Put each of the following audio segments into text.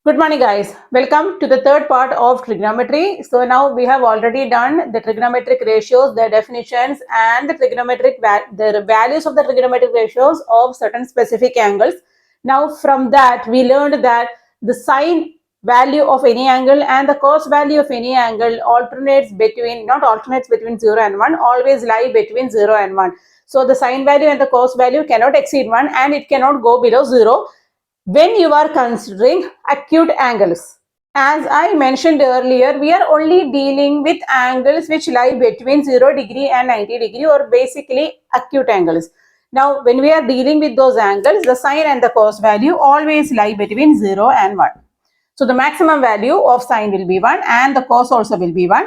Good morning guys, welcome to the third part of trigonometry. So now we have already done the trigonometric ratios, their definitions and the values of the trigonometric ratios of certain specific angles. Now from that we learned that the sine value of any angle and the cos value of any angle not alternates between 0 and 1, always lie between 0 and 1. So the sine value and the cos value cannot exceed 1 and it cannot go below 0 when you are considering acute angles. As I mentioned earlier, we are only dealing with angles which lie between 0 degree and 90 degree, or basically acute angles. Now, when we are dealing with those angles, the sine and the cos value always lie between 0 and 1. So, the maximum value of sine will be 1 and the cos also will be 1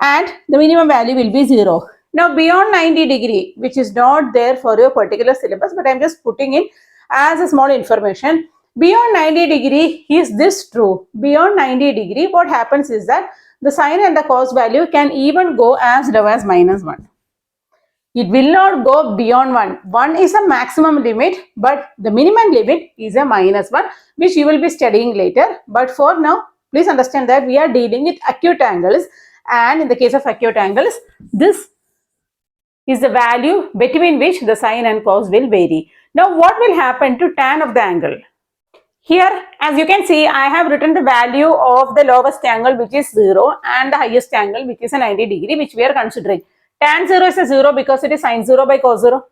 and the minimum value will be 0. Now, beyond 90 degree, which is not there for your particular syllabus, but I am just putting in as a small information, beyond 90 degree, is this true? Beyond 90 degree, what happens is that the sine and the cos value can even go as low as -1. It will not go beyond 1. 1 is a maximum limit, but the minimum limit is a -1, which you will be studying later. But for now, please understand that we are dealing with acute angles, and in the case of acute angles, this is the value between which the sine and cos will vary. Now, what will happen to tan of the angle? Here, as you can see, I have written the value of the lowest angle, which is 0, and the highest angle, which is a 90 degree, which we are considering. Tan 0 is a 0 because it is sine 0 by cos 0.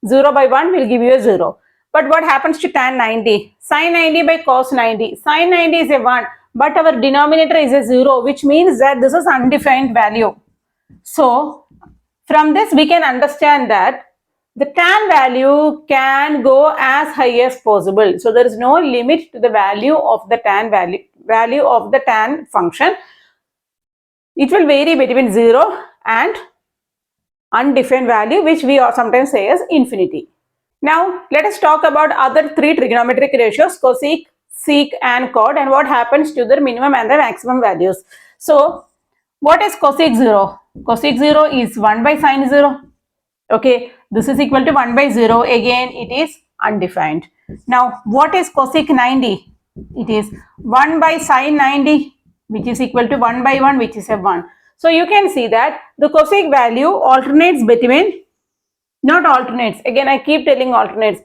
0 by 1 will give you a 0. But what happens to tan 90? Sine 90 by cos 90. Sine 90 is a 1, but our denominator is a 0, which means that this is undefined value. So, from this we can understand that the tan value can go as high as possible. So there is no limit to the value of the tan value of the tan function. It will vary between 0 and undefined value, which we sometimes say as infinity. Now let us talk about other three trigonometric ratios, cosec, sec and cot, and what happens to their minimum and the maximum values. So what is cosec 0? Cosec 0 is 1 by sine 0. Okay, this is equal to 1 by 0. Again, it is undefined. Now, what is cosec 90? It is 1 by sine 90, which is equal to 1 by 1, which is a 1. So, you can see that the cosec value alternates between, not alternates, again I keep telling alternates.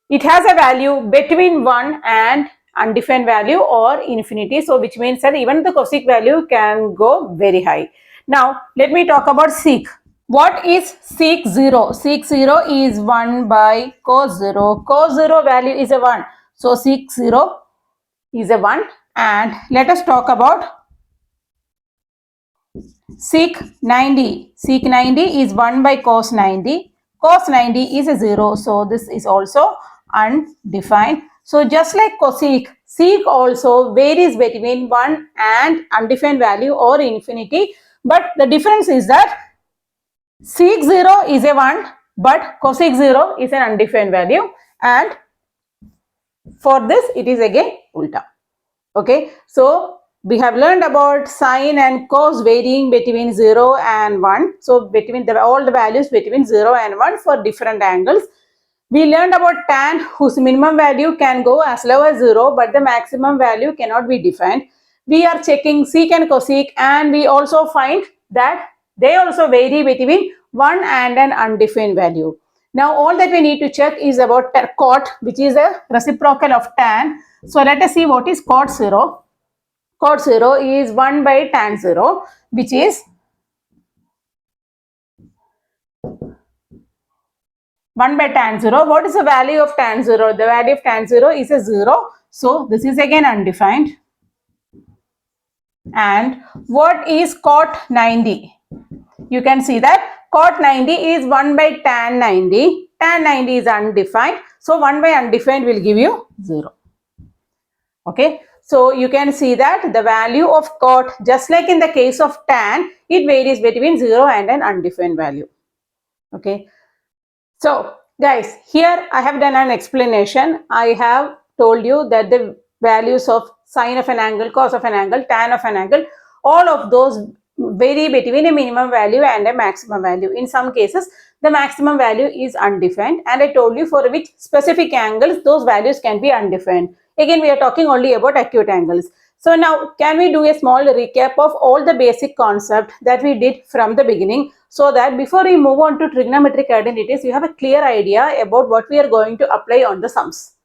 It has a value between 1 and undefined value or infinity. So, which means that even the cosec value can go very high. Now, let me talk about sec. What is sec 0? Sec 0 is 1 by cos 0. Cos 0 value is a 1. So, sec 0 is a 1. And let us talk about sec 90. Sec 90 is 1 by cos 90. Cos 90 is a 0. So, this is also undefined. So, just like cosec, sec also varies between 1 and undefined value or infinity. But the difference is that sec 0 is a 1, but cosec 0 is an undefined value, and for this it is again ulta. Okay, so we have learned about sine and cos varying between 0 and 1. So between all the values between 0 and 1 for different angles. We learned about tan, whose minimum value can go as low as 0, but the maximum value cannot be defined. We are checking sec and cosec, and we also find that they also vary between 1 and an undefined value. Now, all that we need to check is about cot, which is a reciprocal of tan. So, let us see what is cot 0. Cot 0 is 1 by tan 0, which is 1 by tan 0. What is the value of tan 0? The value of tan 0 is a 0. So, this is again undefined. And what is cot 90? You can see that cot 90 is 1 by tan 90. Tan 90 is undefined. So, 1 by undefined will give you 0. Okay. So, you can see that the value of cot, just like in the case of tan, it varies between 0 and an undefined value. Okay. So, guys, here I have done an explanation. I have told you that the values of sine of an angle, cos of an angle, tan of an angle, all of those vary between a minimum value and a maximum value. In some cases, the maximum value is undefined, and I told you for which specific angles those values can be undefined. Again, we are talking only about acute angles. So now, can we do a small recap of all the basic concept that we did from the beginning, so that before we move on to trigonometric identities, you have a clear idea about what we are going to apply on the sums.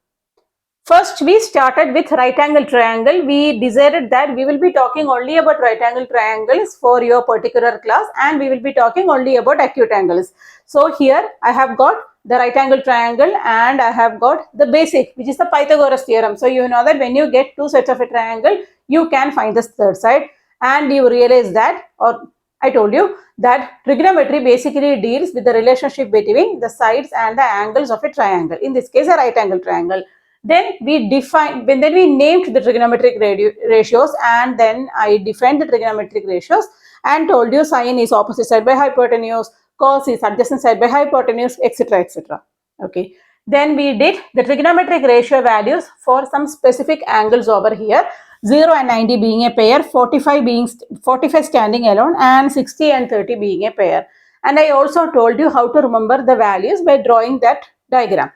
First, we started with right angle triangle. We decided that we will be talking only about right angle triangles for your particular class, and we will be talking only about acute angles. So here I have got the right angle triangle and I have got the basic, which is the Pythagoras theorem. So you know that when you get two sets of a triangle, you can find the third side, and you realize that, or I told you that trigonometry basically deals with the relationship between the sides and the angles of a triangle. In this case, a right angle triangle. Then we named the trigonometric ratios, and then I defined the trigonometric ratios and told you sine is opposite side by hypotenuse, cos is adjacent side by hypotenuse, etc., etc. Okay. Then we did the trigonometric ratio values for some specific angles over here. 0 and 90 being a pair, 45 standing alone, and 60 and 30 being a pair. And I also told you how to remember the values by drawing that diagram.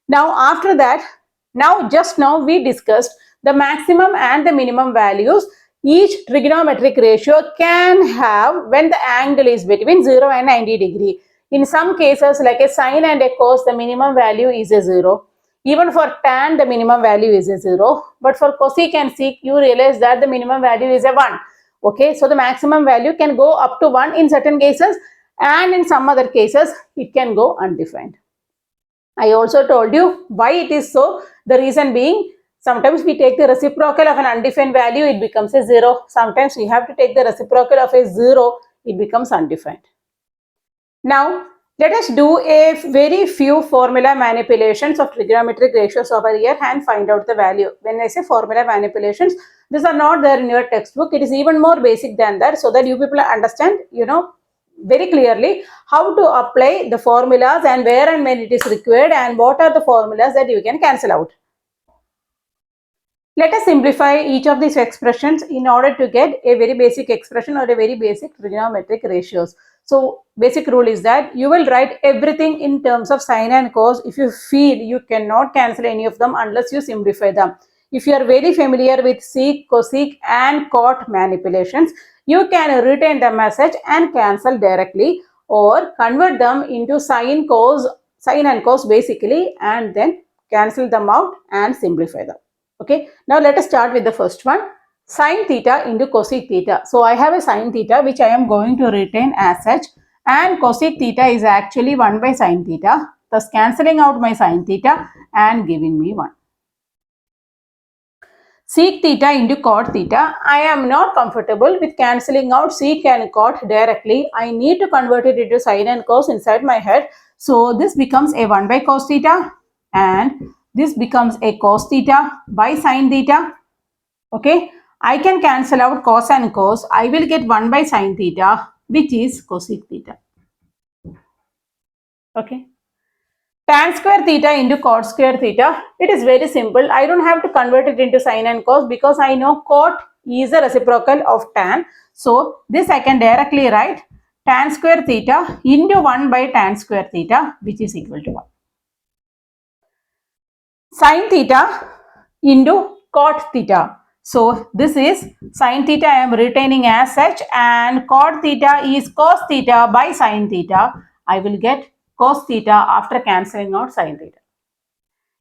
Now after that, just now we discussed the maximum and the minimum values each trigonometric ratio can have when the angle is between 0 and 90 degree. In some cases, like a sine and a cos, the minimum value is a 0. Even for tan, the minimum value is a 0. But for cosec and sec, you realize that the minimum value is a 1. Okay, so the maximum value can go up to 1 in certain cases, and in some other cases, it can go undefined. I also told you why it is so. The reason being, sometimes we take the reciprocal of an undefined value, it becomes a 0. Sometimes we have to take the reciprocal of a 0, it becomes undefined. Now, let us do a very few formula manipulations of trigonometric ratios over here and find out the value. When I say formula manipulations, these are not there in your textbook. It is even more basic than that, so that you people understand, very clearly how to apply the formulas and where and when it is required, and what are the formulas that you can cancel out. Let us simplify each of these expressions in order to get a very basic expression or a very basic trigonometric ratios. So basic rule is that you will write everything in terms of sine and cos if you feel you cannot cancel any of them unless you simplify them. If you are very familiar with sec, cosec and cot manipulations, you can retain them as such and cancel directly, or convert them into sine and cos basically, and then cancel them out and simplify them. Okay, now let us start with the first one, sine theta into cosec theta. So I have a sine theta which I am going to retain as such, and cosec theta is actually 1 by sine theta, thus cancelling out my sine theta and giving me 1. Sec theta into cot theta. I am not comfortable with cancelling out sec and cot directly. I need to convert it into sine and cos inside my head. So this becomes a 1 by cos theta, and this becomes a cos theta by sine theta. Okay, I can cancel out cos and cos. I will get 1 by sine theta, which is cosec theta. Okay. Tan square theta into cot square theta. It is very simple. I don't have to convert it into sine and cos because I know cot is a reciprocal of tan. So this I can directly write tan square theta into 1 by tan square theta, which is equal to 1. Sine theta into cot theta. So this is sine theta I am retaining as such, and cot theta is cos theta by sine theta. I will get cos theta after cancelling out sine theta.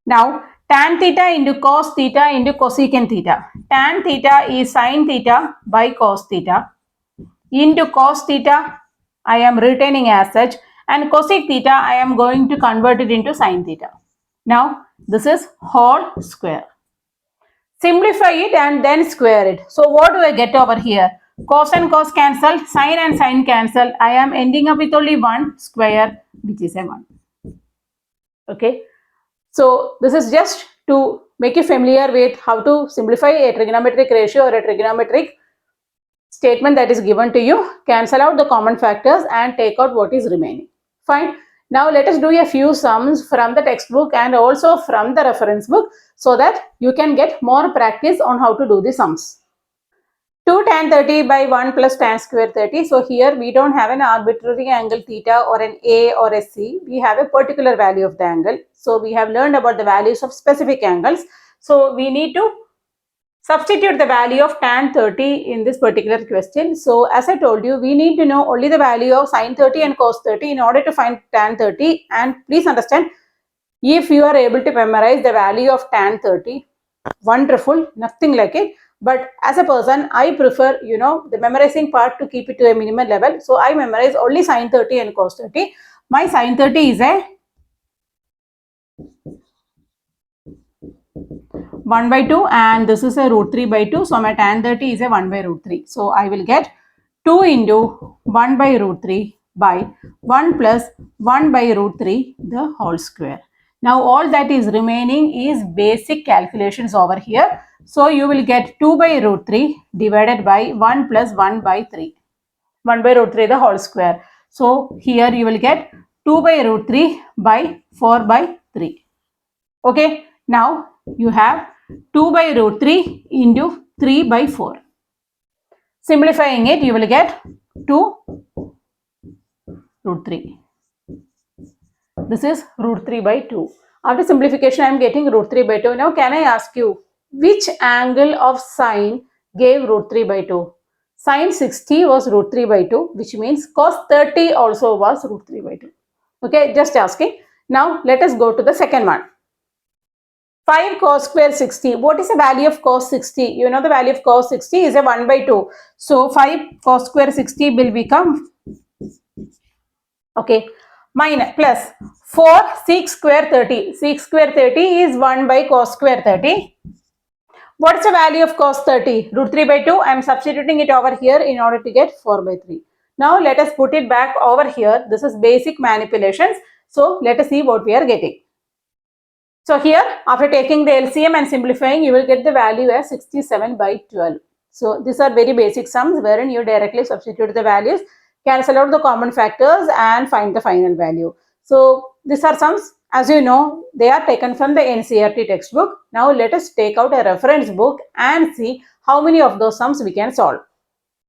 Now tan theta into cos theta into cosecant theta. Tan theta is sine theta by cos theta into cos theta I am retaining as such, and cosec theta I am going to convert it into sine theta. Now this is whole square. Simplify it and then square it. So what do I get over here? Cos and cos cancel, sine and sine cancel. I am ending up with only 1 square, which is a 1. Okay. So this is just to make you familiar with how to simplify a trigonometric ratio or a trigonometric statement that is given to you. Cancel out the common factors and take out what is remaining. Fine. Now let us do a few sums from the textbook and also from the reference book, so that you can get more practice on how to do the sums. 2 tan 30 by 1 plus tan square 30. So here we don't have an arbitrary angle theta or an A or a C. We have a particular value of the angle. So we have learned about the values of specific angles. So we need to substitute the value of tan 30 in this particular question. So as I told you, we need to know only the value of sine 30 and cos 30 in order to find tan 30. And please understand, if you are able to memorize the value of tan 30, wonderful, nothing like it. But as a person, I prefer, the memorizing part to keep it to a minimum level. So I memorize only sine 30 and cos 30. My sine 30 is a 1 by 2 and this is a root 3 by 2. So my tan 30 is a 1 by root 3. So I will get 2 into 1 by root 3 by 1 plus 1 by root 3 the whole square. Now all that is remaining is basic calculations over here. So you will get 2 by root 3 divided by 1 plus 1 by 3. 1 by root 3 the whole square. So here you will get 2 by root 3 by 4 by 3. Okay, now you have 2 by root 3 into 3 by 4. Simplifying it, you will get 2 root 3. This is root 3 by 2. After simplification, I am getting root 3 by 2. Now, can I ask you, which angle of sine gave root 3 by 2? Sine 60 was root 3 by 2, which means cos 30 also was root 3 by 2. Okay, just asking. Now, let us go to the second one. 5 cos square 60. What is the value of cos 60? You know the value of cos 60 is a 1 by 2. So 5 cos square 60 will become, okay, minus plus 4 sec square 30. Sec square 30 is 1 by cos square 30. What is the value of cos 30? Root 3 by 2. I am substituting it over here in order to get 4 by 3. Now let us put it back over here. This is basic manipulations. So let us see what we are getting. So here, after taking the LCM and simplifying, you will get the value as 67 by 12. So these are very basic sums wherein you directly substitute the values, cancel out the common factors and find the final value. So these are sums, as you know, they are taken from the NCERT textbook. Now let us take out a reference book and see how many of those sums we can solve.